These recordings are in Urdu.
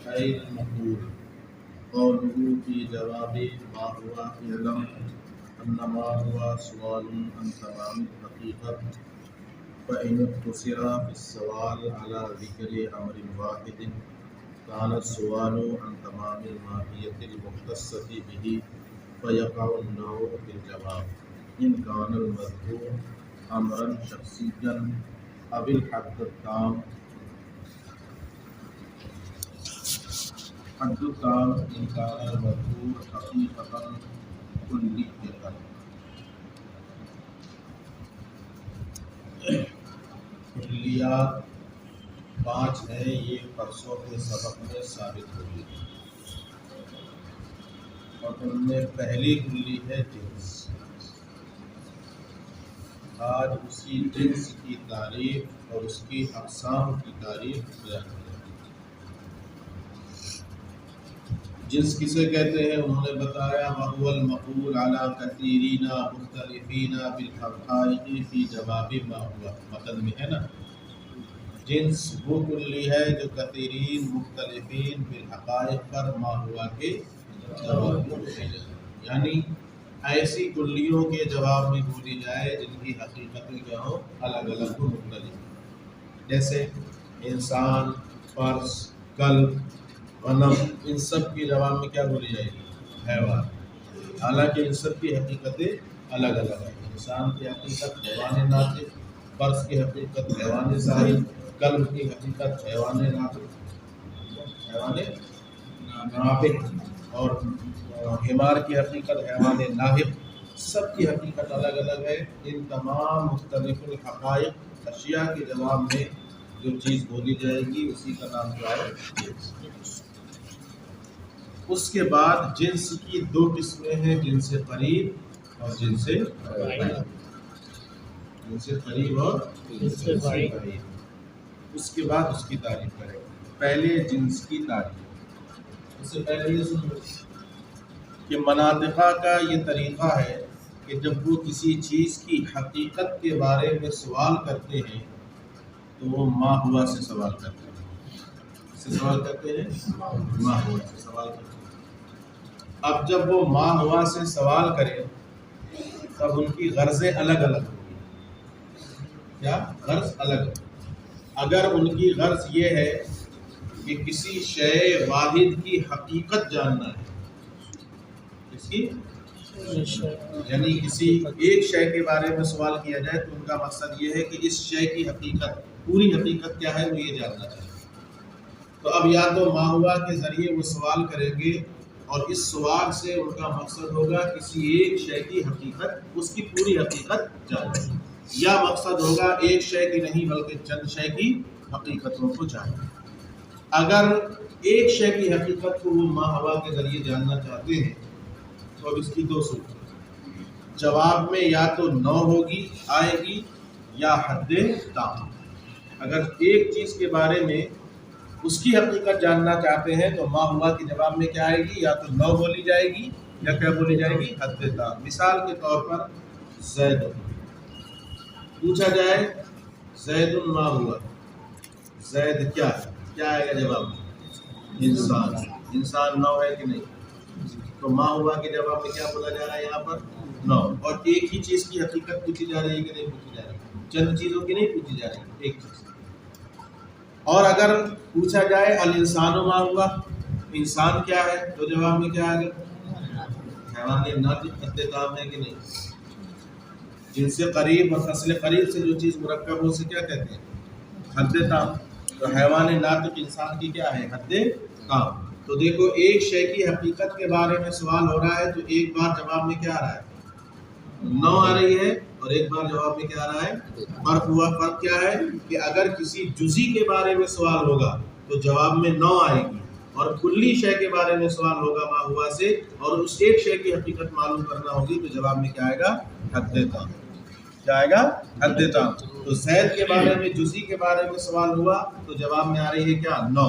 أي المقول قوله في جواب ما هو اعلم أن ما هو سؤال عن تمام الحقيقة فإن اقتصر في السؤال على ذكر أمر واحد كان السؤال عن تمام الماهية المختصة به فيقع النوع في الجواب إن كان المذكور أمرا شخصيا أو الحد التام إن كان المذكور حقيقة كلية. کلیات 5 ہیں، یہ پرسوں کے سبق میں ثابت ہوئی اور ان میں پہلی کلی ہے جنس۔ آج اسی جنس کی تعریف اور اس کی اقسام کی تعریف بیان کریں۔ جنس کسے کہتے ہیں انہوں نے بتایا، وَهُوَ الْمَقُولُ عَلَى كَثِيرِينَ مُخْتَلِفِينَ بِالْحَقَائِقِ فِي جَوَابِ مَا هُوَ، متن میں ہے نا۔ جنس وہ کلی ہے جو کثیرین مختلفین بالحقائق پر ما ہوا کے جواب میں بولی جائے، یعنی ایسی کلیوں کے جواب میں بولی جائے جن کی حقیقتیں کیا ہو، الگ الگ و مختلف، جیسے انسان، فرس، کلب، غنم، ان سب کے جواب میں کیا بولی جائے گی؟ حیوان، حالانکہ ان سب کی حقیقتیں الگ الگ ہیں۔ انسان کی حقیقت حیوان ناطق، فرس کی حقیقت حیوان ظاہر، کلب کی حقیقت حیوان ناطق اور حمار کی حقیقت حیوان ناہق، سب کی حقیقت الگ الگ ہے۔ ان تمام مختلف الحقائق اشیاء کے جواب میں جو چیز بولی جائے گی اسی کا نام کیا ہے؟ جنس۔ اس کے بعد جنس کی 2 قسمیں ہیں، جنس قریب اور جنس بعید۔ جنس قریب اور جنس بعید، اس کے بعد اس کی تعریف کریں۔ پہلے جنس کی تعریف، اس سے پہلے یہ سن لو کہ مناطقہ کا یہ طریقہ ہے کہ جب وہ کسی چیز کی حقیقت کے بارے میں سوال کرتے ہیں تو وہ ما ہوا سے سوال کرتے ہیں۔ سے سوال کرتے ہیں ما ہوا سے سوال کرتے ہیں۔ اب جب وہ ما ہوا سے سوال کریں تب ان کی غرضیں الگ الگ ہوگی۔ کیا غرض الگ ہے؟ اگر ان کی غرض یہ ہے کہ کسی شے واحد کی حقیقت جاننا ہے، یعنی کسی ایک شے کے بارے میں سوال کیا جائے تو ان کا مقصد یہ ہے کہ اس شے کی حقیقت، پوری حقیقت کیا ہے وہ یہ جاننا چاہیے۔ تو اب یا تو ما ہوا کے ذریعے وہ سوال کریں گے اور اس سوال سے ان کا مقصد ہوگا کسی ایک شے کی حقیقت، اس کی پوری حقیقت جاننا، یا مقصد ہوگا ایک شے کی نہیں بلکہ چند شے کی حقیقتوں کو جاننا۔ اگر ایک شے کی حقیقت کو وہ ما ہوا کے ذریعے جاننا چاہتے ہیں تو اب اس کی 2 صورتیں، جواب میں یا تو نو ہوگی آئے گی یا حد تام۔ اگر ایک چیز کے بارے میں اس کی حقیقت جاننا چاہتے ہیں تو ما ہوا کے جواب میں کیا آئے گی؟ یا تو نو بولی جائے گی یا کیا بولی جائے گی؟ حد تام۔ مثال کے طور پر زید، پوچھا جائے زید ما ہوا، زید کیا ہے، کیا آئے گا جواب میں؟ انسان۔ انسان نو ہے کہ نہیں؟ تو ما ہوا کے جواب میں کیا بولا جا رہا ہے یہاں پر؟ نو۔ اور ایک ہی چیز کی حقیقت پوچھی جا رہی ہے کہ نہیں پوچھی جا رہی ہے؟ چند چیزوں کی نہیں پوچھی جا رہی ہے، ایک چیز۔ اور اگر پوچھا جائے الانسان ما ہوا، انسان کیا ہے، تو جواب میں کیا آئے گا؟ حیوان ناطق، حد تام ہے کہ نہیں؟ جن سے قریب اور فصل قریب سے جو چیز مرکب ہو اسے کیا کہتے ہیں؟ حد تام۔ تو حیوان ناطق انسان کی کیا ہے؟ حد تام۔ تو دیکھو ایک شے کی حقیقت کے بارے میں سوال ہو رہا ہے تو ایک بار جواب میں کیا آ رہا ہے؟ نو آ رہی ہے، اور ایک بار جواب میں کیا آ رہا ہے؟ فرق ہوا۔ فرق کیا ہے کہ اگر کسی جزئی کے بارے میں سوال ہوگا تو جواب میں نو آئے گی، اور کلی شے کے بارے میں سوال ہوگا ما ہوا سے اور اس ایک شے کی حقیقت معلوم کرنا ہوگی تو جواب میں کیا آئے گا؟ حد تام۔ کیا آئے گا؟ حد تام۔ تو زید کے بارے میں جزئی کے بارے میں سوال ہوا تو جواب میں آ رہی ہے کیا؟ نو۔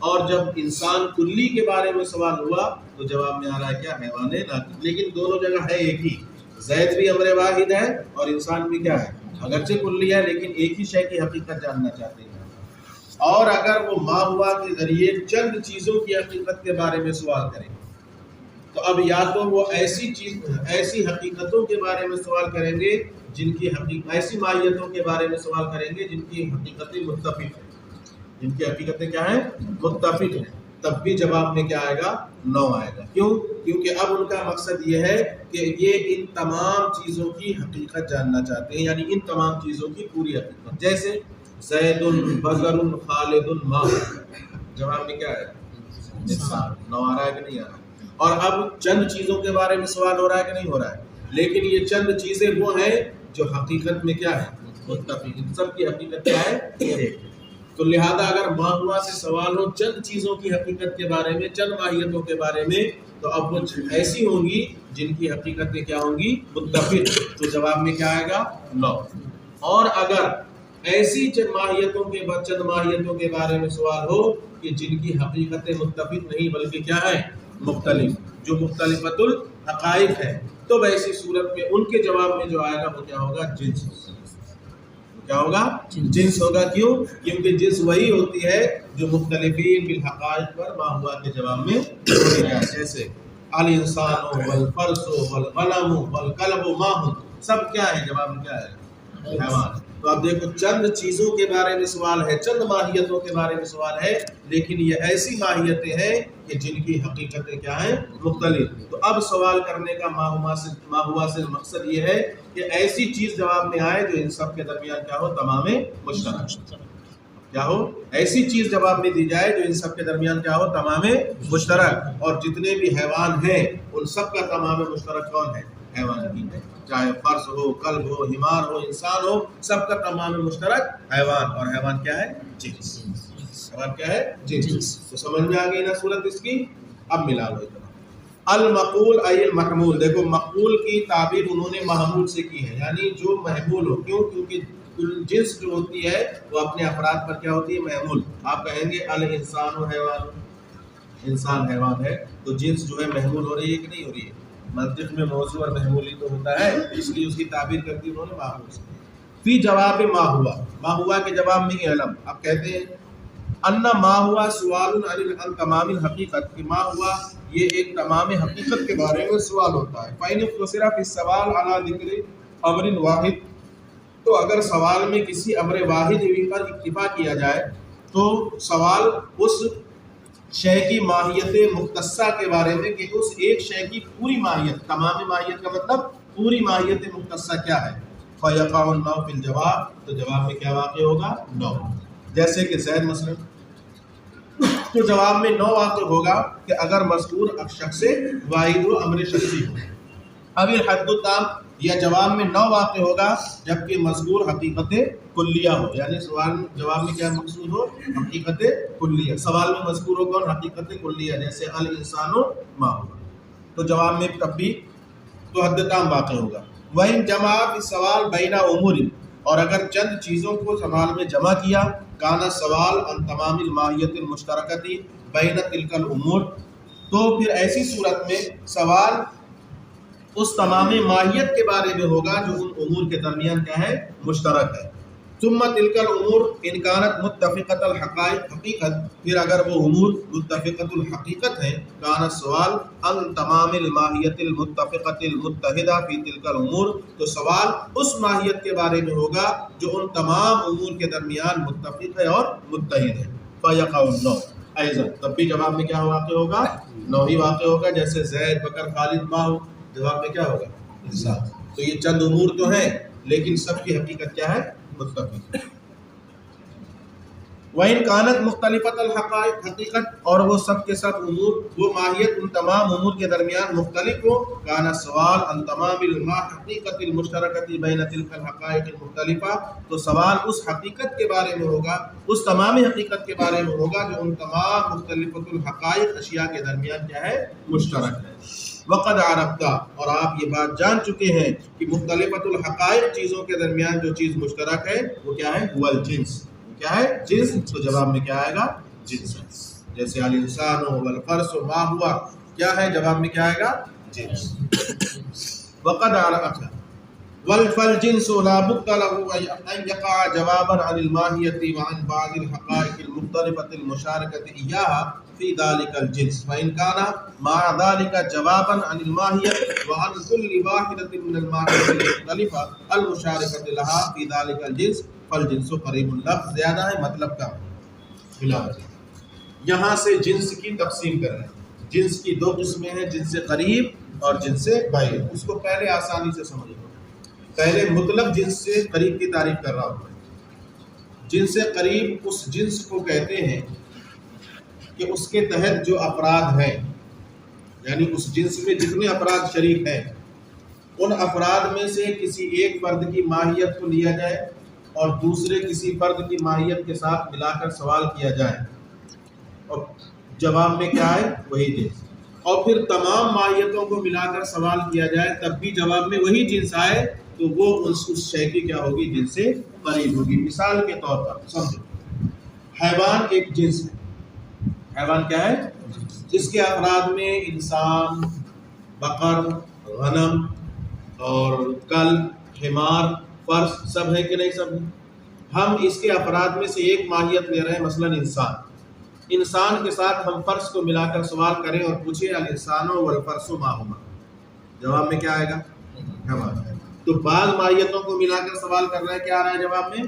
اور جب انسان کلی کے بارے میں سوال ہوا تو جواب میں آ رہا ہے کیا؟ حیوان ناطق۔ لیکن دونوں جگہ ہے ایک ہی، زید بھی امر واحد ہے اور انسان بھی کیا ہے؟ اگرچہ کلی ہے لیکن ایک ہی شے کی حقیقت جاننا چاہتے ہیں۔ اور اگر وہ ما ہوا کے ذریعے چند چیزوں کی حقیقت کے بارے میں سوال کریں تو اب یا تو وہ ایسی حقیقتوں کے بارے میں سوال کریں گے جن کی ایسی ماہیتوں کے بارے میں سوال کریں گے جن کی حقیقتیں متفق ہیں، جن کی حقیقتیں کیا ہیں؟ متفق ہیں، تب بھی جواب میں کیا آئے گا؟ نو آئے گا۔ کیوں؟ کیونکہ اب ان کا مقصد یہ ہے کہ یہ ان تمام چیزوں کی حقیقت جاننا چاہتے ہیں، یعنی ان تمام چیزوں کی پوری حقیقت، جیسے زید بکر خالد ماء، جواب میں کیا آئے گا؟ انسان۔ نو آ رہا ہے کہ نہیں آ رہا؟ اور اب چند چیزوں کے بارے میں سوال ہو رہا ہے کہ نہیں ہو رہا ہے؟ لیکن یہ چند چیزیں وہ ہیں جو حقیقت میں کیا ہے؟ متفق، ان سب کی حقیقت کیا ہے؟ ایک۔ تو لہذا اگر ما ہوا سے سوال ہو چند چیزوں کی حقیقت کے بارے میں، چند ماہیتوں کے بارے میں، تو اب وہ ایسی ہوں گی جن کی حقیقتیں کیا ہوں گی؟ متفق، تو جواب میں کیا آئے گا؟ نو۔ اور اگر ایسی چند ماہیتوں کے بارے میں سوال ہو کہ جن کی حقیقتیں متفق نہیں بلکہ کیا ہے؟ مختلف، جو مختلفۃ الحقائق ہے، تو ایسی صورت میں ان کے جواب میں جو آئے گا وہ کیا ہوگا؟ جنس ہوگا۔ کیا ہوگا؟ جنس ہوگا۔ کیوں؟ کیونکہ جنس وہی ہوتی ہے جو مختلفین بالحقائق پر ما ہوا کے جواب میں ہوتی ہے، جیسے الانسان والفرس والقلم والکلب ماہ، سب کیا ہے؟ جواب میں کیا ہے؟ حیوان۔ تو اب دیکھو چند چیزوں کے بارے میں سوال ہے، چند ماہیتوں کے بارے میں سوال ہے، لیکن یہ ایسی ماہیتیں ہیں کہ جن کی حقیقتیں کیا ہیں؟ مختلف۔ تو اب سوال کرنے کا ما ہوا سے مقصد یہ ہے کہ ایسی چیز جواب میں آئے جو ان سب کے درمیان کیا ہو؟ تمام مشترک۔ کیا ہو؟ ایسی چیز جواب میں دی جائے جو ان سب کے درمیان کیا ہو؟ تمام مشترک۔ اور جتنے بھی حیوان ہیں ان سب کا تمام مشترک کون ہے؟ حیوان ہی ہے، چاہے فرس ہو، کلب ہو، حمار ہو، انسان ہو، سب کا تمام مشترک حیوان۔ اور حیوان کیا ہے؟ جنس۔ حیوان کیا ہے؟ جنس۔ تو سمجھ میں آ گئی نا صورت اس کی؟ اب ملا لو اتنا۔ المقول ای المحمول، دیکھو مقول کی تعبیر انہوں نے محمول سے کی ہے، یعنی جو محمول ہو۔ کیوں؟ کیونکہ جنس جو ہوتی ہے وہ اپنے افراد پر کیا ہوتی ہے؟ محمول۔ آپ کہیں گے الانسان و حیوان، انسان حیوان ہے، تو جنس جو ہے محمول ہو رہی ہے کہ نہیں ہو رہی ہے؟ منطق میں موضوع اور محمولی تو ہوتا ہے، اس لیے اس کی تعبیر کرتی انہوں نے محمول سے۔ فی جواب ما ہوا، ما ہوا کے جواب میں علم، آپ کہتے ہیں ان ما ہوا سوال عن تمام الحقیقت، کہ ما ہوا یہ ایک تمام حقیقت کے بارے میں سوال ہوتا ہے۔ فإن اقتصر فی السوال علی ذکر امر واحد، تو اگر سوال میں کسی امر واحد پر اکتفا کیا جائے تو سوال اس شے کی ماہیت مختصہ کے بارے میں، کہ اس ایک شے کی پوری ماہیت، تمام ماہیت کا مطلب پوری ماہیت مختصہ کیا ہے؟ فیقع النو فی الجواب، تو جواب میں کیا واقع ہوگا؟ نو۔ جیسے کہ زید مثلا، تو جواب میں نو واقع ہوگا کہ اگر مذکور شخص واحد و امر شخصی ہو۔ اب الحد التام، یا جواب میں نو واقع ہوگا جبکہ مذکور حقیقت کلیہ ہو، یعنی سوال جواب میں کیا مقصود ہو؟ حقیقت کلیہ۔ سوال میں مذکور ہو کون؟ حقیقت کلیہ، جیسے الانسان ما ہوا، تو جواب میں تب بھی تو حد تام واقع ہوگا۔ وَإِن جمع فِي السوال بین امور، اور اگر چند چیزوں کو سوال میں جمع کیا، کانا سوال عن تمام الماہیت المشترکۃ بین تلک الامور، تو پھر ایسی صورت میں سوال اس تمام ماہیت کے بارے میں ہوگا جو ان امور کے درمیان کیا ہے؟ مشترک ہے۔ ثم تلک الامور ان کانت متفقۃ الحقائق، حقیقت، پھر اگر وہ امور متفقۃ الحقیقت ہیں، کان السوال عن تمام الماہیت المتفقۃ المتحدہ فی تلک الامور، تو سوال اس ماہیت کے بارے میں ہوگا جو ان تمام امور کے درمیان متفق ہے اور متحد ہے۔ فیقع النو ایضا، تب بھی جواب میں کیا واقع ہوگا؟ نو ہی واقع ہوگا، جیسے زید بکر خالد ماہ، جواب میں کیا ہوگا؟ انسان۔ تو یہ چند امور تو ہیں لیکن سب کی حقیقت کیا ہے؟ متفق۔ وَإِن كَانَتْ مُخْتَلِفَةَ الْحَقَائِقِ، حقیقت اور وہ سب کے سب امور، وہ ماہیت ان تمام امور کے درمیان مختلف ہو، كان السوال عن تمام الحقیقت المشترکۃ بین تلک الحقائق المختلفہ، تو سوال اس حقیقت کے بارے میں ہوگا، اس تمام حقیقت کے بارے میں ہوگا جو ان تمام مختلفۃ الحقائق اشیاء کے درمیان کیا ہے؟ مشترک ہے۔ وقد عرفت، اور آپ یہ بات جان چکے ہیں کہ مختلفۃ الحقائق چیزوں کے درمیان جو چیز مشترک ہے وہ کیا ہے؟ هو الجنس، کیا ہے؟ جنس۔ تو جواب میں کیا آئے گا؟ جنس۔ جیسے الانسان والفرس ما ہوا، کیا ہے؟ جواب میں کیا آئے گا؟ جنس۔ وقد عرفت والفالجنس لا بد له ان يقع جوابا عن الماهیۃ وعن بعض الحقائق المختلفة المشاركة إياها في ذلك الجنس فإن كان مع ذلك جوابا عن الماهية وعن كل واحدة من الماهية المختلفة المشاركة لها في ذلك الجنس فالجنس قریب. لفظ زیادہ ہے مطلب کم ہے. یہاں سے جنس کی تقسیم کر رہے ہیں. جنس کی دو قسمیں ہیں, جنس قریب اور جنس بعید. اس کو پہلے آسانی سے سمجھ لو. پہلے مطلق جنس سے قریب کی تعریف کر رہا ہوں. جنس قریب اس جنس کو کہتے ہیں کہ اس کے تحت جو افراد ہیں, یعنی اس جنس میں جتنے افراد شریک ہیں, ان افراد میں سے کسی ایک فرد کی ماہیت کو لیا جائے اور دوسرے کسی فرد کی ماہیت کے ساتھ ملا کر سوال کیا جائے اور جواب میں کیا ہے وہی جنس, اور پھر تمام ماہیتوں کو ملا کر سوال کیا جائے تب بھی جواب میں وہی جنس آئے تو وہ اس شے کی کیا ہوگی, جنس سے قریب ہوگی. مثال کے طور پر سمجھو, حیوان ایک جنس ہے. حیوان کیا ہے؟ اس کے افراد میں انسان, بقر, غنم اور کلب, حمار, فرس سب ہے کہ نہیں؟ سب ہے. ہم اس کے افراد میں سے ایک ماہیت لے رہے ہیں, مثلا انسان. انسان کے ساتھ ہم فرس کو ملا کر سوال کریں اور پوچھیں الانسان والفرس ما ہما, جواب میں کیا آئے گا؟ حیوان. تو بعض ماہیتوں کو ملا کر سوال کر رہا ہے, کیا آ رہا ہے جواب میں؟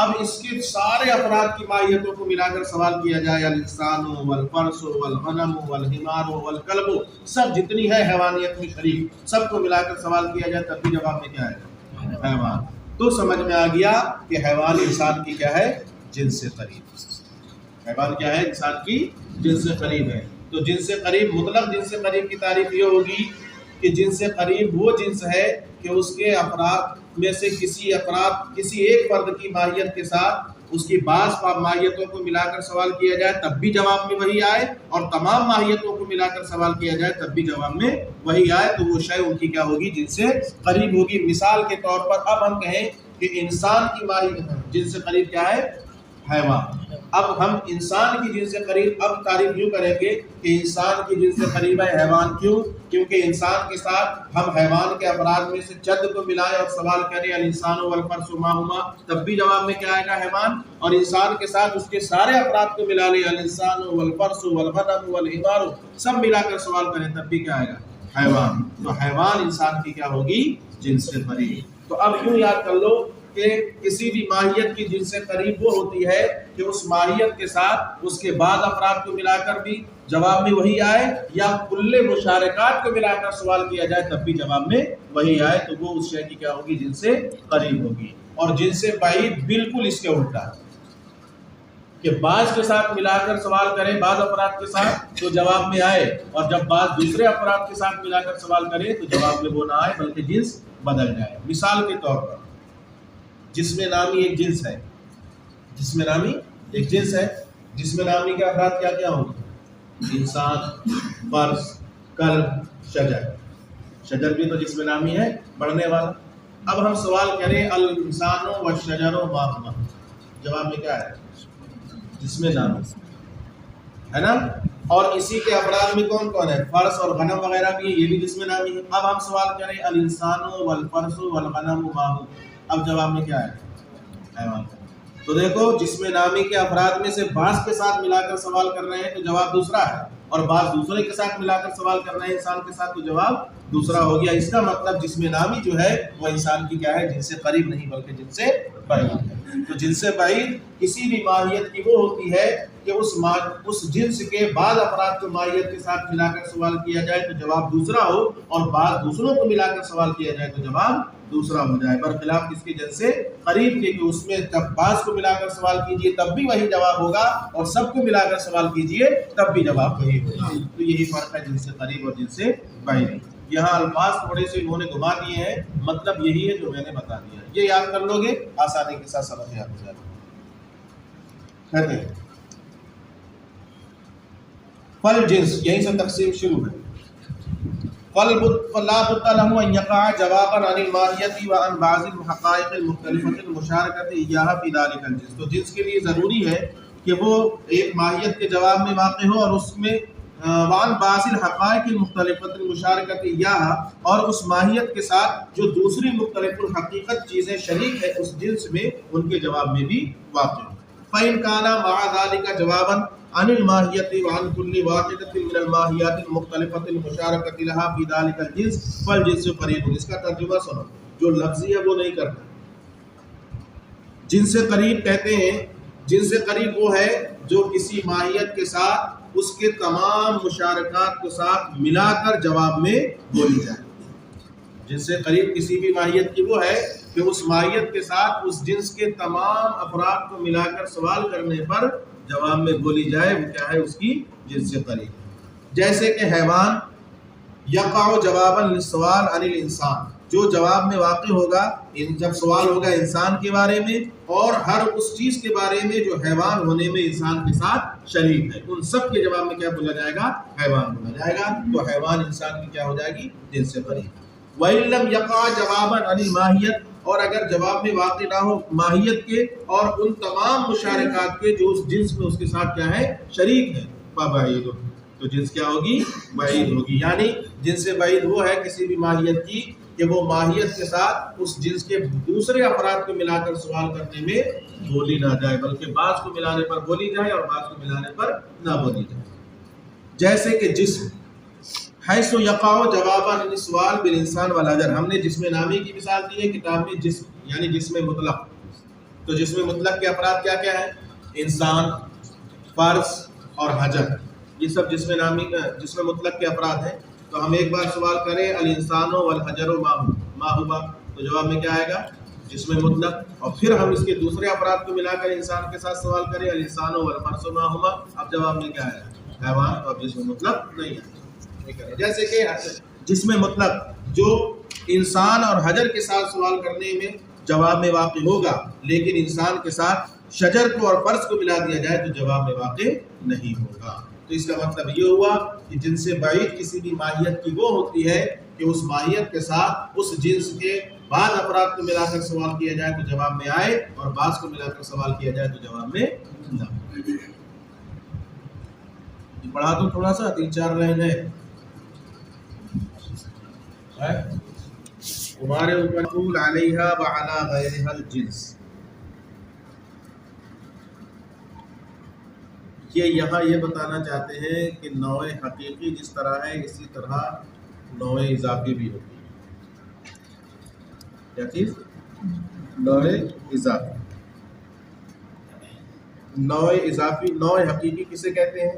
اب اس کے سارے افراد کی ماہیتوں کو ملا کر سوال کیا جائے الانسان والفرس والغنم والحمار والکلب, سب جتنی ہے حیوانیت میں شریک, سب کو ملا کر سوال کیا جائے تب بھی جواب میں کیا ہے؟ حیوان. تو سمجھ میں آ گیا کہ حیوان انسان کی کیا ہے؟ جنس سے قریب. حیوان کیا ہے؟ انسان کی جنس سے قریب ہے. تو جنس سے قریب, مطلق جنس سے قریب کی تعریف یہ ہوگی کہ جنس سے قریب وہ جنس ہے کہ اس کے افراد میں سے کسی ایک فرد کی ماہیت کے ساتھ اس کی بعض ماہیتوں کو ملا کر سوال کیا جائے تب بھی جواب میں وہی آئے, اور تمام ماہیتوں کو ملا کر سوال کیا جائے تب بھی جواب میں وہی آئے, تو وہ شے ان کی کیا ہوگی؟ جنس سے قریب ہوگی. مثال کے طور پر اب ہم کہیں کہ انسان کی ماہیت جنس سے قریب کیا ہے؟ حیوان. اب ہم انسان کی جنس سے قریب اب تعریف یوں کریں گے کہ انسان کی جنس سے قریب ہے حیوان. کیوں؟ کیونکہ انسان کے ساتھ ہم حیوان کے افراد میں سے چند کو ملائیں اور سوال کریں الانسان والفرس ما ہما, تب بھی جواب میں کیا آئے گا؟ حیوان. اور انسان کے ساتھ اس کے سارے افراد کو ملا لیں الانسان والفرس والغنم والحمار, سب ملا کر سوال کریں تب بھی کیا آئے گا؟ حیوان. تو حیوان انسان کی کیا ہوگی؟ جنس سے قریب. تو اب یوں یاد کر لو کہ کسی بھی ماہیت کی جنس سے قریب وہ ہوتی ہے کہ اس ماہیت کے ساتھ اس کے بعد افراد کو ملا کر بھی جواب میں وہی آئے, یا کل مشارکات کو ملا کر سوال کیا جائے تب بھی جواب میں وہی آئے, تو وہ اس شے کی کیا ہوگی؟ جنس سے قریب ہوگی. اور جنس سے بعید بالکل اس کے الٹا کہ بعض کے ساتھ ملا کر سوال کریں بعض افراد کے ساتھ تو جواب میں آئے, اور جب بعض دوسرے افراد کے ساتھ ملا کر سوال کریں تو جواب میں وہ نہ آئے بلکہ جنس بدل جائے. مثال کے طور پر جسم نامی ایک جنس ہے. جسم نامی ایک جنس ہے. جسم نامی کے افراد کیا کیا ہوں گے؟ انسان, فرس, کلب, شجر. شجر بھی تو جسم نامی ہے, بڑھنے والا. اب ہم سوال کریں الانسان والشجر ما ہما, جواب میں کیا ہے؟ جسم نامی ہے نا. اور اسی کے افراد میں کون کون ہے؟ فرس اور غنم وغیرہ بھی ہے, یہ بھی جسم نامی ہے. اب ہم سوال کریں الانسان والفرس والغنم ما ہما, اب جواب میں کیا ہے؟ حیوان. تو دیکھو جسم نامی کے افراد میں سے بعض کے ساتھ ملا کر سوال کر رہے ہیں تو جواب دوسرا ہے, اور بعض دوسرے کے ساتھ ملا کر سوال کر رہے ہیں انسان کے ساتھ تو جواب دوسرا ہو گیا. اس کا مطلب جسم نامی جو ہے وہ انسان کی کیا ہے؟ جنس سے قریب نہیں بلکہ جنس سے بعید ہے. تو جنس سے بعید کسی بھی ماہیت کی وہ ہوتی ہے کہ اس جنس کے بعض افراد کو ماہیت کے ساتھ ملا کر سوال کیا جائے تو جواب دوسرا ہو, اور بعض دوسروں کو ملا کر سوال کیا جائے تو جواب دوسرا ہو جائے. برخلاف کس کے؟ جنس سے قریب کے, کہ اس میں جب بعض کو ملا کر سوال کیجئے تب بھی وہی جواب ہوگا, اور سب کو ملا کر سوال کیجئے تب بھی جواب وہی ہوگا. تو یہی فرق ہے جنس سے قریب اور جنس سے بعید. یہاں الفاظ تھوڑے سے انہوں نے گھما دیے ہیں, مطلب یہی ہے جو میں نے بتا دیا. یہ یاد کر لو گے آسانی کے ساتھ سبق یاد ہو جائے گا. کہتے ہیں فل جنس, یہیں سے تقسیم شروع ہے. فلا بد له ان يقع جوابا عن الماهيه وعن بعض الحقائق المختلفه المشاركه اياها في ذلك الجنس. تو جنس کے لیے ضروری ہے کہ وہ ایک ماہیت کے جواب میں واقع ہو, اور اس میں وعن بعض الحقائق المختلفه المشاركه اياها, اور اس ماہیت کے ساتھ جو دوسری مختلف الحقیقت چیزیں شریک ہے اس جنس میں ان کے جواب میں بھی واقع ہو. فَإِنْ كَانَ مَعَ ذَلِكَ جَوَابًا عن الماہیت وعن كل واحدۃ من الماہیات المختلفۃ المشارکۃ لها فی ذلک الجنس فالجنس قریب. اس کا ترجمہ سنو، جو لفظی ہے وہ نہیں کرنا. جن سے قریب کہتے ہیں، جن سے قریب وہ ہے جو کسی ماہیت کے ساتھ اس کے تمام مشارکات کو ساتھ ملا کر جواب میں بولی جائے. جن سے قریب کسی بھی ماہیت کی وہ ہے کہ اس ماہیت کے ساتھ اس جنس کے تمام افراد کو ملا کر سوال کرنے پر جواب میں بولی جائے، وہ کیا ہے؟ اس کی جنس سے قریب. جیسے کہ حیوان یقع جوابا للسوال عن الانسان، جو جواب میں واقع ہوگا جب سوال ہوگا انسان کے بارے میں اور ہر اس چیز کے بارے میں جو حیوان ہونے میں انسان کے ساتھ شریک ہے، ان سب کے جواب میں کیا بولا جائے گا؟ حیوان بولا جائے گا. تو حیوان انسان کی کیا ہو جائے گی؟ جنس سے قریب. وَإِن لَّمْ يَقَعْ جَوَابًا عَنِ الْمَاهِيَّةِ، اور اگر جواب میں واقع نہ ہو ماہیت کے اور ان تمام مشارکات کے جو اس جنس میں اس کے ساتھ کیا ہے؟ شریک ہے، فَبَعِيدٌ، تو جنس کیا ہوگی؟ بعید ہوگی. یعنی جنس سے بعید وہ ہے کسی بھی ماہیت کی کہ وہ ماہیت کے ساتھ اس جنس کے دوسرے افراد کو ملا کر سوال کرنے میں بولی نہ جائے، بلکہ بعض کو ملانے پر بولی جائے اور بعض کو ملانے پر نہ بولی جائے. جیسے کہ جسم، حیث یقع جوابا سوال بالانسان والحجر، ہم نے جسم نامی کی مثال دی ہے کتاب میں، جسم یعنی جسم مطلق. تو جسم مطلق کے افراد کیا کیا ہیں؟ انسان، فرس اور حجر، یہ سب جسم نامی جسم مطلق کے افراد ہیں. تو ہم ایک بار سوال کریں الانسان والحجر ما ہوا، تو جواب میں کیا آئے گا؟ جسم مطلق. اور پھر ہم اس کے دوسرے افراد کو ملا کر انسان کے ساتھ سوال کریں الانسان والفرس ما ہوا، اب جواب میں کیا آئے گا؟ حیوان. تو اب جسم مطلق نہیں ہے. جیسے کہ جسم مطلق جو انسان اور حجر کے ساتھ سوال کرنے میں جواب میں واقع ہوگا، لیکن انسان کے ساتھ شجر کو اور فرس کو ملا دیا جائے تو جواب میں واقع نہیں ہوگا. تو اس کا مطلب یہ ہوا کہ جن سے بعید کسی بھی ماہیت کی وہ ہوتی ہے کہ اس ماہیت کے ساتھ اس جنس کے بعض افراد کو ملا کر سوال کیا جائے تو جواب میں آئے اور بعض کو ملا کر سوال کیا جائے تو جواب میں نہ آئے. پڑھا دوں تھوڑا سا، 3-4 لائن ہے تمہارے اوپر. قول علیہا وعلی غیرہا الجنس، یہ یہاں یہ بتانا چاہتے ہیں کہ نوع حقیقی جس طرح ہے اسی طرح نوع اضافی بھی ہوتی ہے. کیا چیز؟ نوع اضافی. نوع اضافی، نوع حقیقی کسے کہتے ہیں؟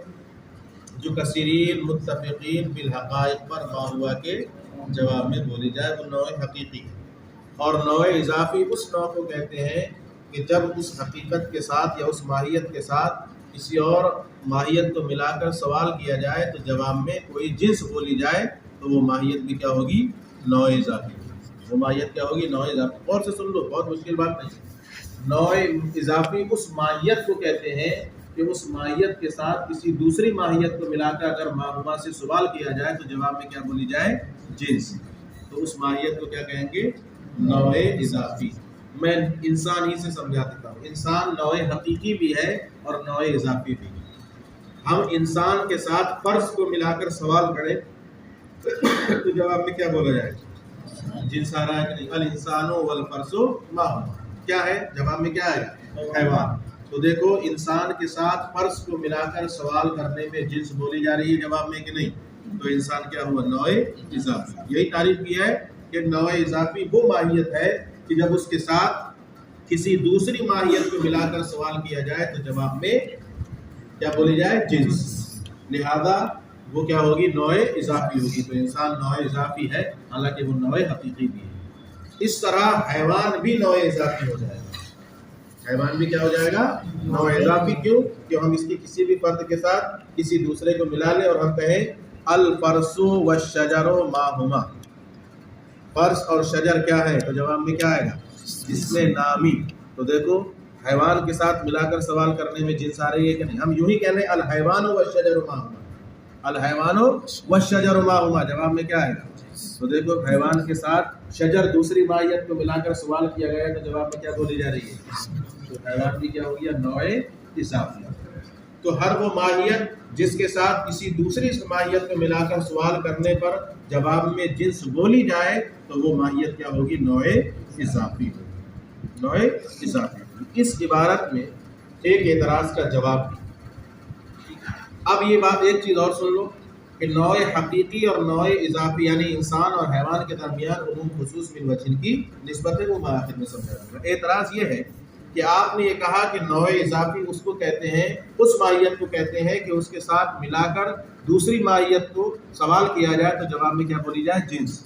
جو کثیرین متفقین بالحقائق پر ما ہوا کے جواب میں بولی جائے وہ نوع حقیقی ہے. اور نوع اضافی اس نوع کو کہتے ہیں کہ جب اس حقیقت کے ساتھ یا اس ماہیت کے ساتھ کسی اور ماہیت کو ملا کر سوال کیا جائے تو جواب میں کوئی جنس بولی جائے تو وہ ماہیت بھی کیا ہوگی؟ نوع اضافی. وہ ماہیت کیا ہوگی؟ نوع اضافی. اور سے سن لو، بہت مشکل بات نہیں. نوع اضافی اس ماہیت کو کہتے ہیں کہ اس ماہیت کے ساتھ کسی دوسری ماہیت کو ملا کر اگر معلومہ سے سوال کیا جائے تو جواب میں کیا بولی جائے؟ جنس. تو اس ماہیت کو کیا کہیں گے؟ نوع اضافی. میں انسان ہی سے سمجھا دیتا ہوں. انسان نوع حقیقی بھی ہے اور نوع اضافی بھی. ہم انسان کے ساتھ فرس کو ملا کر سوال کریں تو جواب میں کیا بولا جائے؟ جنس آ رہا ہے کہ نہیں؟ الانسان والفرس ما ہوا، کیا ہے؟ جواب میں کیا آئے گا؟ حیوان. تو دیکھو انسان کے ساتھ فرس کو ملا کر سوال کرنے میں جنس بولی جا رہی ہے جواب میں کہ نہیں؟ تو انسان کیا ہوا؟ نوع اضافی. یہی تعریف کی ہے کہ نوع اضافی وہ ماہیت ہے کہ جب اس کے ساتھ کسی دوسری ماہیت کو ملا کر سوال کیا جائے تو جواب میں کیا بولی جائے؟ جنس. لہذا وہ کیا ہوگی؟ نوع اضافی ہوگی. تو انسان نوع اضافی ہے حالانکہ وہ نوع حقیقی بھی ہے. اس طرح حیوان بھی نوع اضافی ہو جائے گا. حیوان بھی کیا ہو جائے گا؟ نوع اضافی. کیوں؟ کہ ہم اس کی کسی بھی فرد کے ساتھ کسی دوسرے کو ملا لیں اور ہم کہیں الفرس والشجر ما ہما، فرس اور شجر کیا ہے؟ تو جواب میں کیا آئے گا؟ جسم نامی. تو دیکھو حیوان کے ساتھ ملا کر سوال کرنے میں جنس آ رہی ہے کہ نہیں؟ ہم یوں ہی کہہ رہے ہیں الحیوان والشجر ما ہما، الحیوان والشجر ما ہما، جواب میں کیا آئے گا؟ تو دیکھو حیوان کے ساتھ شجر دوسری ماہیت کو ملا کر سوال کیا گیا تو جواب میں کیا بولی جا رہی ہے؟ تو حیوان بھی کیا ہو گیا؟ نوع اضافی. تو ہر وہ ماہیت جس کے ساتھ کسی دوسری ماہیت کو ملا کر سوال کرنے پر جواب میں جنس بولی جائے تو وہ ماہیت کیا ہوگی؟ نوع اضافی. نوع اضافی. اس عبارت میں ایک اعتراض کا جواب. اب یہ بات ایک چیز اور سن لو کہ نوع حقیقی اور نوع اضافی یعنی انسان اور حیوان کے درمیان عموم خصوص من وجہ کی نسبت ہے، وہ آخر میں سمجھا. اعتراض یہ ہے کہ آپ نے یہ کہا کہ نوع اضافی اس کو کہتے ہیں، اس ماہیت کو کہتے ہیں کہ اس کے ساتھ ملا کر دوسری ماہیت کو سوال کیا جائے تو جواب میں کیا بولی جائے؟ جنس.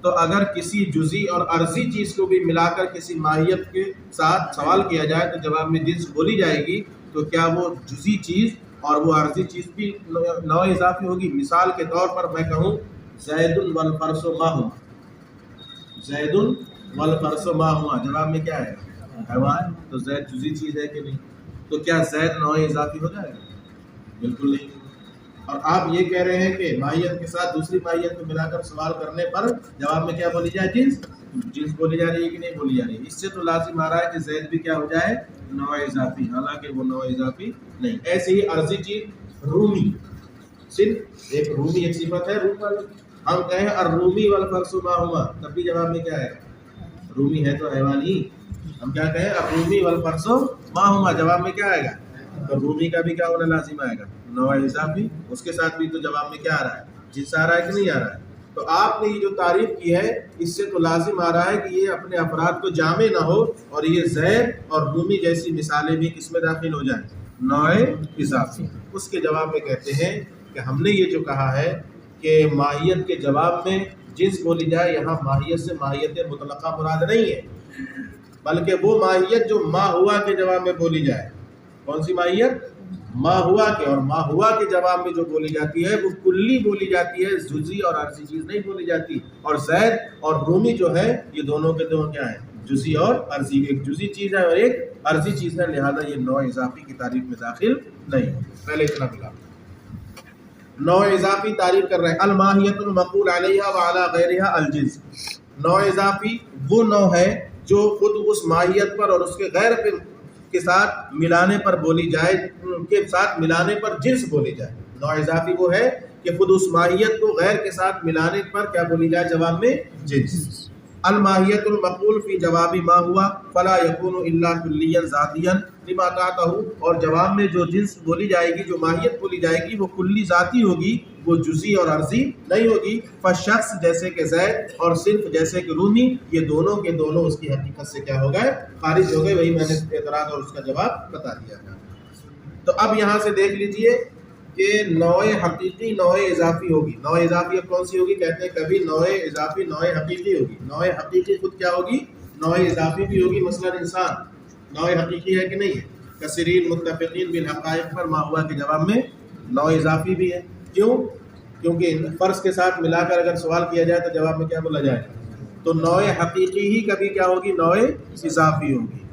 تو اگر کسی جزئی اور عرضی چیز کو بھی ملا کر کسی ماہیت کے ساتھ سوال کیا جائے تو جواب میں جنس بولی جائے گی، تو کیا وہ جزئی چیز اور وہ عرضی چیز بھی نوع اضافی ہوگی؟ مثال کے طور پر میں کہوں زید والفرس ماہما، زید والفرس ماہما، جواب میں کیا ہے؟ حیوان. تو زید جزئی چیز ہے کہ نہیں؟ تو کیا زید نوع اضافی ہو جائے گا؟ بالکل نہیں. اور آپ یہ کہہ رہے ہیں کہ ماہیت کے ساتھ دوسری ماہیت کو ملا کر سوال کرنے پر جواب میں کیا بولی جائے؟ جنس. جنس بولی جا رہی ہے کہ نہیں بولی جا رہی ہے؟ اس سے تو لازم آ رہا ہے کہ زید بھی کیا ہو جائے؟ نوع اضافی، حالانکہ وہ نوع اضافی نہیں. ایسے ہی عرضی چیز رومی، صرف ایک رومی ایک صفت ہے روم والی، ہم کہیں الرومی والفرس ماہما، تب بھی جواب میں کیا ہے؟ رومی ہے تو حیوان ہی. ہم کیا کہیں الرومی والفرس ماہما، جواب میں کیا آئے گا؟ تو رومی کا بھی کیا ہونا لازم آئے گا؟ نوع اضافی. اس کے ساتھ بھی تو جواب میں کیا آ رہا ہے؟ جنس آ رہا ہے کہ نہیں آ رہا ہے؟ تو آپ نے یہ جو تعریف کی ہے اس سے تو لازم آ رہا ہے کہ یہ اپنے افراد کو جامع نہ ہو اور یہ زید اور رومی جیسی مثالیں بھی کس میں داخل ہو جائیں؟ نوع اضافی. اس کے جواب میں کہتے ہیں کہ ہم نے یہ جو کہا ہے کہ ماہیت کے جواب میں جنس بولی جائے، یہاں ماہیت سے ماہیت مطلقہ مراد نہیں ہے، بلکہ وہ ماہیت جو ما ہوا کے جواب میں بولی جائے. کون سی ماہیت؟ ما ہوا کے. اور ما ہوا کے جواب میں جو بولی جاتی ہے وہ کلی بولی جاتی ہے، جزئی اور عرضی چیز نہیں بولی جاتی. اور زید اور رومی جو ہے یہ دونوں کے دونوں کیا ہیں؟ جزئی اور عرضی. ایک جزئی چیز ہے اور ایک عرضی چیز ہے، لہذا یہ نوع اضافی کی تعریف میں داخل نہیں ہے. پہلے اتنا ملا. نوع اضافی تعریف کر رہے ہیں الماہیت المقول علیہا وعلی غیرہا الجنس. نوع اضافی وہ نوع ہے جو خود اس ماہیت پر اور اس کے غیر کے ساتھ ملانے پر بولی جائے، کے ساتھ ملانے پر جنس بولی جائے. نوع اضافی وہ ہے کہ خود اس ماہیت کو غیر کے ساتھ ملانے پر کیا بولی جائے؟ جواب میں جنس. الماہیت المقول فی جواب ما ہوا فلا یکون الا کلیا ذاتیا لما تحتہ. اور جواب میں جو جنس بولی جائے گی، جو ماہیت بولی جائے گی، وہ کلی ذاتی ہوگی، وہ جزئی اور عرضی نہیں ہوگی. فشخص جیسے کہ زید اور صرف جیسے کہ رومی، یہ دونوں کے دونوں اس کی حقیقت سے کیا ہو گئے؟ خارج ہو گئے. وہی میں نے اعتراض اور اس کا جواب بتا دیا تھا. تو اب یہاں سے دیکھ لیجئے کہ نوع حقیقی نوع اضافی ہوگی. نوع اضافی اب کون سی ہوگی؟ کہتے ہیں کبھی نوع اضافی نوع حقیقی ہوگی. نوع حقیقی خود کیا ہوگی؟ نوع اضافی بھی ہوگی. مثلا انسان نوع حقیقی ہے کہ نہیں ہے؟ کثیرین متفقین بالحقائق پر ما ہوا کے جواب میں نوع اضافی بھی ہے. کیوں؟ کیونکہ فرض کے ساتھ ملا کر اگر سوال کیا جائے تو جواب میں کیا بولا جائے؟ تو نوع حقیقی ہی کبھی کیا ہوگی؟ نوع اضافی ہوگی.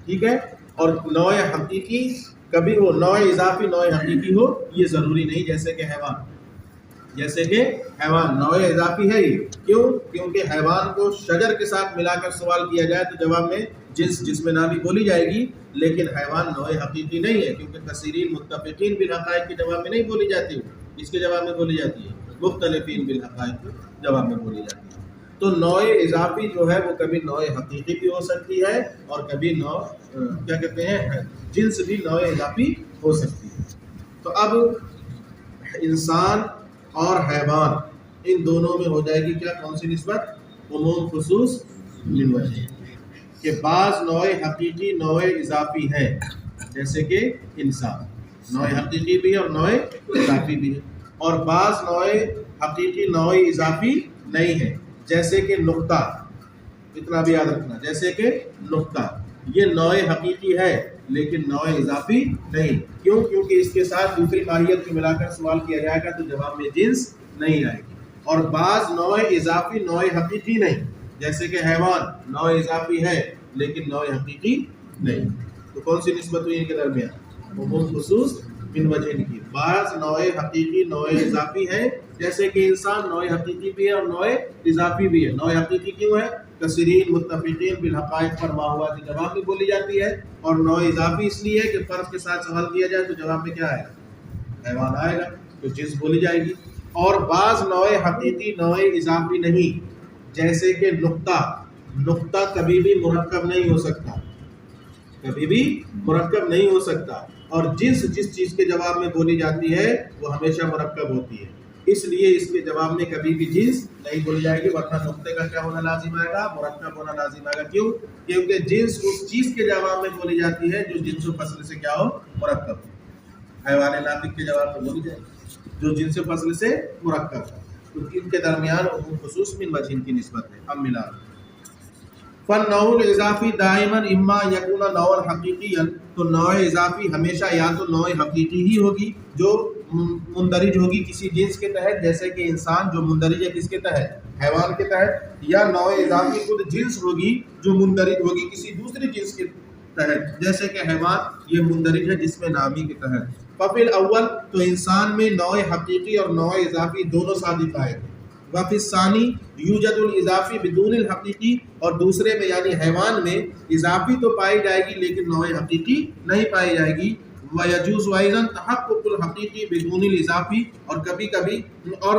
ٹھیک ہے. اور نوع حقیقی کبھی وہ نوع اضافی نوع حقیقی ہو یہ ضروری نہیں. جیسے کہ حیوان، جیسے کہ حیوان نوع اضافی ہے. یہ کیوں؟ کیونکہ حیوان کو شجر کے ساتھ ملا کر سوال کیا جائے تو جواب میں جنس جس میں نامی بولی جائے گی، لیکن حیوان نوع حقیقی نہیں ہے کیونکہ کثیرین متفقین بالحقائق کے جواب میں نہیں بولی جاتی. اس کے جواب میں بولی جاتی ہے مختلفین بالحقائق کے جواب میں بولی جاتی ہے. تو نوع اضافی جو ہے وہ کبھی نوع حقیقی بھی ہو سکتی ہے اور کبھی نوع کیا کہتے ہیں جنس بھی نوع اضافی ہو سکتی ہے. تو اب انسان اور حیوان ان دونوں میں ہو جائے گی کیا؟ کون سی نسبت؟ عموم خصوص من وجہ. کہ بعض نوع حقیقی نوع اضافی ہے، جیسے کہ انسان نوع حقیقی بھی ہے اور نوع اضافی بھی ہے. اور بعض نوع حقیقی نوع اضافی نہیں ہے، جیسے کہ نقطہ. اتنا بھی یاد رکھنا، جیسے کہ نقطہ یہ نوع حقیقی ہے لیکن نوع اضافی نہیں. کیوں؟ کیونکہ اس کے ساتھ دوسری ماہیت کو ملا کر سوال کیا جائے گا تو جواب میں جنس نہیں آئے گی. اور بعض نوع اضافی نوع حقیقی نہیں، جیسے کہ حیوان نوع اضافی ہے لیکن نوع حقیقی نہیں. تو کون سی نسبت ہوئی ان کے درمیان؟ عموم خصوص من وجہ کی. بعض نوع حقیقی نوع اضافی ہے، جیسے کہ انسان نوع حقیقی بھی ہے اور نوع اضافی بھی ہے. نوع حقیقی کیوں ہے؟ کثیرین متفقین بالحقائق پر ما ہوا کے جواب میں بولی جاتی ہے. اور نوع اضافی اس لیے کہ فرض کے ساتھ سوال کیا جائے تو جواب میں کیا آئے گا؟ حیوان آئے گا، تو جنس بولی جائے گی. اور بعض نوع حقیقی نوع اضافی نہیں، جیسے کہ نقطہ. نقطہ کبھی بھی مرکب نہیں ہو سکتا. کبھی بھی مرکب نہیں ہو سکتا، اور جنس جس چیز کے جواب میں بولی جاتی ہے وہ ہمیشہ مرکب ہوتی ہے، اس لیے اس کے جواب میں کبھی بھی جنس نہیں بولی جائے گی، ورنہ نقطے کا کیا ہونا لازم آئے گا؟ مرکب ہونا لازم آئے گا۔ کیوں؟ کیونکہ جنس اس چیز کے جواب میں بولی جاتی ہے جو جنس و فصل سے کیا ہو؟ مرکب ہو۔ حیوان ناطق کے جواب میں بولی جائے گی جو جنس و فصل سے مرکب ہے، تو ان کے درمیان عموم خصوص من وجہ کی نسبت ہے۔ اب ملا فالنوع الاضافی دائما اما یکون نوع حقیقیا، تو نوع اضافی ہمیشہ یا تو نوع حقیقی ہی ہوگی جو مندرج ہوگی کسی جنس کے تحت، جیسے کہ انسان جو مندرج ہے کس کے تحت؟ حیوان کے تحت، یا نوع اضافی خود جنس ہوگی جو مندرج ہوگی کسی دوسری جنس کے تحت، جیسے کہ حیوان یہ مندرج ہے جس میں نامی کے تحت۔ ففی الاول، تو انسان میں نوع حقیقی اور نوع اضافی دونوں صادق آئے گے، وفی الثانی یوجد الاضافی بدون الحقیقی، اور دوسرے میں یعنی حیوان میں اضافی تو پائی جائے گی لیکن نوع حقیقی نہیں پائی جائے گی۔ ویجوز ایضا تحقق الحقیقی بدون الاضافی، اور کبھی کبھی اور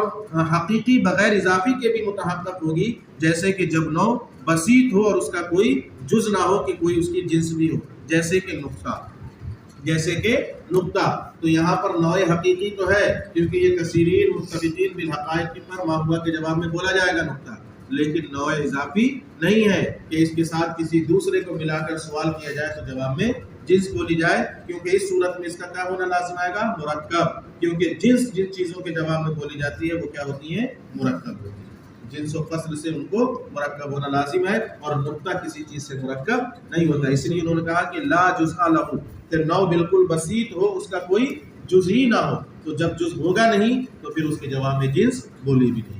حقیقی بغیر اضافی کے بھی متحقق ہوگی، جیسے کہ جب نوع بسیط ہو اور اس کا کوئی جز نہ ہو کہ کوئی اس کی جنس بھی ہو، جیسے کہ نقطہ، تو یہاں پر نوع حقیقی تو ہے کیونکہ یہ کثیرین متفقین بالحقائق پر ما ہوا کے جواب میں بولا جائے گا نقطہ، لیکن نوع اضافی نہیں ہے کہ اس کے ساتھ کسی دوسرے کو ملا کر سوال کیا جائے تو جواب میں جنس بولی جائے، کیونکہ اس صورت میں اس کا کیا ہونا لازم آئے گا؟ مرکب، کیونکہ جنس جن چیزوں کے جواب میں بولی جاتی ہے وہ کیا ہوتی ہیں؟ مرکب ہوتی ہے، جنس و فصل سے ان کو مرکب ہونا لازم ہے، اور نقطہ کسی چیز سے مرکب نہیں ہوتا، اس لیے انہوں نے کہا کہ لا جزء لہ، کہ نوع بالکل بسیط ہو، اس کا کوئی جز ہی نہ ہو، تو جب جز ہوگا نہیں تو پھر اس کے جواب میں جنس بولی بھی نہیں ہے۔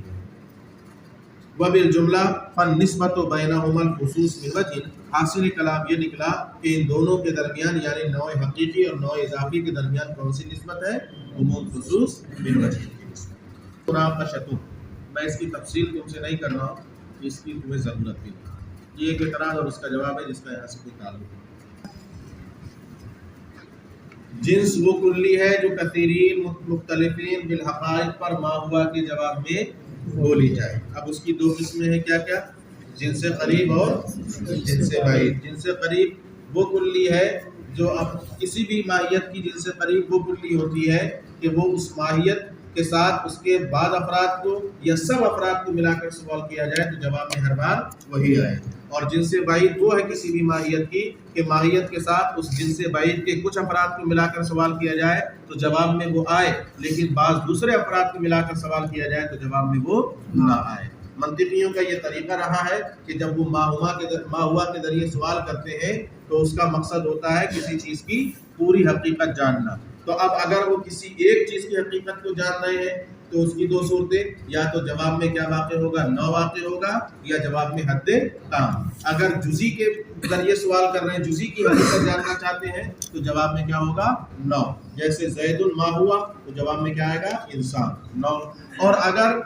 وبالجملہ فالنسبۃ بینہما الخصوص من وجہ، حاصل کلام یہ نکلا کہ ان دونوں کے درمیان یعنی نوع حقیقی اور نوع اضافی کے درمیان کون سی نسبت ہے؟ عموم خصوص من وجہ کی نسبت۔ مناقشۃ، میں اس کی تفصیل تم سے نہیں کر رہا ہوں، اس کی تمہیں ضرورت بھی نہیں، یہ ایک اعتراض اور اس کا جواب ہے جس کا یہاں سے کوئی تعلق نہیں۔ جنس وہ کلی ہے جو کثیرین مختلفین بالحقائق پر ما ہوا کے جواب میں بولی جائے۔ اب اس کی دو قسمیں ہیں، کیا کیا؟ جنس قریب اور جنس بعید۔ جنس قریب وہ کلی ہے جو اب کسی بھی ماہیت کی جنس قریب وہ کلی ہوتی ہے کہ وہ اس ماہیت کے ساتھ اس کے بعد افراد کو یا سب افراد کو ملا کر سوال کیا جائے تو جواب میں ہر بار وہی آئے، اور جنس بعید وہ ہے کسی بھی ماہیت کی کہ ماہیت کے ساتھ اس جنس بعید کے کچھ افراد کو ملا کر سوال کیا جائے تو جواب میں وہ آئے، لیکن بعض دوسرے افراد کو ملا کر سوال کیا جائے تو جواب میں وہ نہ آئے۔ منطقیوں کا یہ طریقہ رہا ہے کہ جب وہ ما ہوا کے ذریعے سوال کرتے ہیں تو اس کا مقصد ہوتا ہے کسی چیز کی پوری حقیقت جاننا، تو اب اگر وہ کسی ایک چیز کی حقیقت کو جان رہے ہیں تو اس کی دو صورتیں، یا تو جواب میں کیا واقع ہوگا؟ نو واقع ہوگا، یا جواب میں حد تام۔ اگر جزی کے ذریعے سوال کر رہے ہیں، جزی کی حقیقت جاننا چاہتے ہیں تو جواب میں کیا ہوگا؟ نو، جیسے زید ما ہوا تو جواب میں کیا آئے گا؟ انسان، نو۔ اور اگر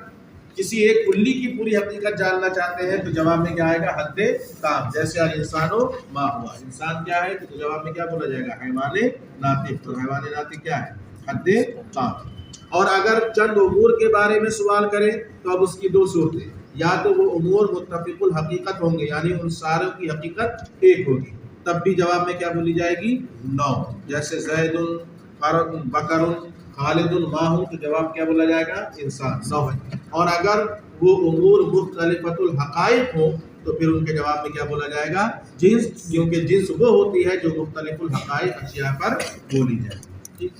کسی ایک کلی کی پوری حقیقت جاننا چاہتے ہیں تو جواب میں کیا آئے گا؟ حد تام، جیسے الانسان ما ہوا، انسان کیا ہے تو جواب میں کیا بولا جائے گا؟ حیوان ناطق، تو حیوان ناطق کیا ہے؟ حد تام۔ اور اگر چند امور کے بارے میں سوال کریں تو اب اس کی دو صورتیں، یا تو وہ امور متفق الحقیقت ہوں گے یعنی ان ساروں کی حقیقت ایک ہوگی، تب بھی جواب میں کیا بولی جائے گی؟ نو، جیسے زید بکر خالد ماہ، تو جواب کیا بولا جائے گا؟ انسان، نو ہے۔ اور اگر وہ امور مختلفت الحقائق ہوں تو پھر ان کے جواب میں کیا بولا جائے گا؟ جنس، کیونکہ جنس وہ ہوتی ہے جو مختلف الحقائق اشیاء پر بولی جائے۔ ٹھیک،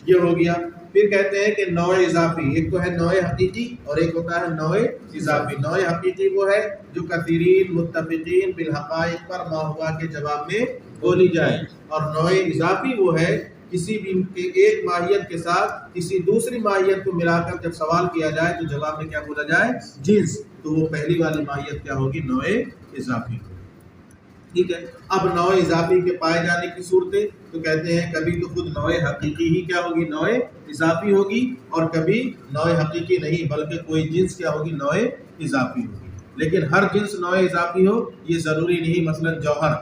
یہ ہو گیا۔ پھر کہتے ہیں کہ نوع اضافی، ایک تو ہے نوع حقیقی اور ایک ہوتا ہے نوع اضافی۔ نوع حقیقی وہ ہے جو کثیرین متفقین بالحقائق پر ما ہوا کے جواب میں بولی جائے، اور نوع اضافی وہ ہے کسی بھی ایک ماہیت کے ساتھ کسی دوسری ماہیت کو ملا کر جب سوال کیا جائے تو جواب میں کیا بولا جائے؟ جنس، تو وہ پہلی والی ماہیت کیا ہوگی؟ نوع اضافی۔ ٹھیک ہے، اب نوع اضافی کے پائے جانے کی صورتیں تو کہتے ہیں کبھی تو خود نوع حقیقی ہی کیا ہوگی؟ نوع اضافی ہوگی، اور کبھی نوع حقیقی نہیں بلکہ کوئی جنس کیا ہوگی؟ نوع اضافی ہوگی۔ لیکن ہر جنس نوع اضافی ہو یہ ضروری نہیں، مثلا جوہر،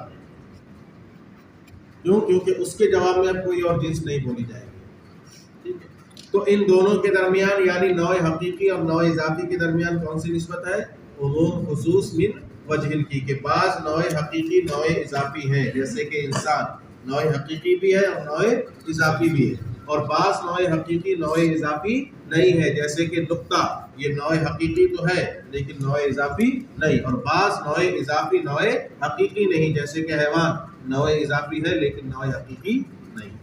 کیوں؟ کیونکہ اس کے جواب میں اب کوئی اور جنس نہیں بولی جائے گی۔ ٹھیک ہے، تو ان دونوں کے درمیان یعنی نوع حقیقی اور نوع اضافی کے درمیان کون سی نسبت ہے؟ عموم خصوص من وجہ کی، کہ بعض نوع حقیقی نوع اضافی ہیں، جیسے کہ انسان نوع حقیقی بھی ہے اور نوع اضافی بھی ہے، اور بعض نوع حقیقی نوع اضافی نہیں ہے، جیسے کہ نقطہ یہ نوع حقیقی تو ہے لیکن نوع اضافی نہیں، اور بعض نوع اضافی نوع حقیقی نہیں، جیسے کہ حیوان نوع اضافی ہے لیکن نوع حقیقی نہیں۔